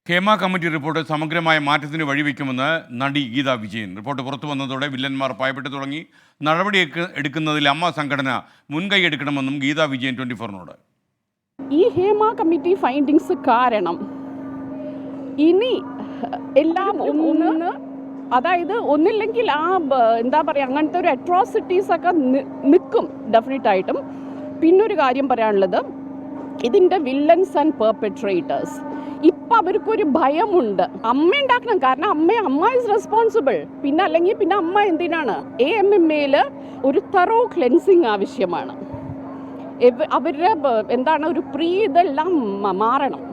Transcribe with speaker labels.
Speaker 1: Hema committee report സമഗ്രമായ മാറ്റത്തിന് വഴിവെക്കുമെന്ന് നടി ഗീതാ വിജയൻ. റിപ്പോർട്ട് പുറത്തു വന്നതോടെ വില്ലന്മാർ ഭയപ്പെട്ടു തുടങ്ങി. നടപടി എടുക്കുന്നതിൽ അമ്മ സംഘടന മുൻകൈ എടുക്കണമെന്നും ഗീതാ വിജയൻ 24-നോട്.
Speaker 2: ഈ ഹേമ കമ്മിറ്റി ഫൈൻഡിങ്സ് കാരണം ഇനി എല്ലാം ഒന്ന്, അതായത് ഒന്നില്ലെങ്കിൽ എന്താ പറയുക, അങ്ങനത്തെ ഒരു അട്രോസിറ്റീസ് ഒക്കെ നിൽക്കും ഡെഫിനറ്റായിട്ടും. പിന്നൊരു കാര്യം പറയാനുള്ളത്, ഇതിൻ്റെ വില്ലൻസ് ആൻഡ് പെർപെട്രേറ്റേഴ്സ് ഇപ്പം അവർക്കൊരു ഭയമുണ്ട്. അമ്മ ഉണ്ടാക്കണം, കാരണം അമ്മ ഈസ് റെസ്പോൺസിബിൾ. പിന്നെ അമ്മ എന്തിനാണ്? AMMAയിൽ ഒരു തറോ ക്ലെൻസിങ് ആവശ്യമാണ്. അവരുടെ എന്താണ് ഒരു ഇതെല്ലാം മാറണം.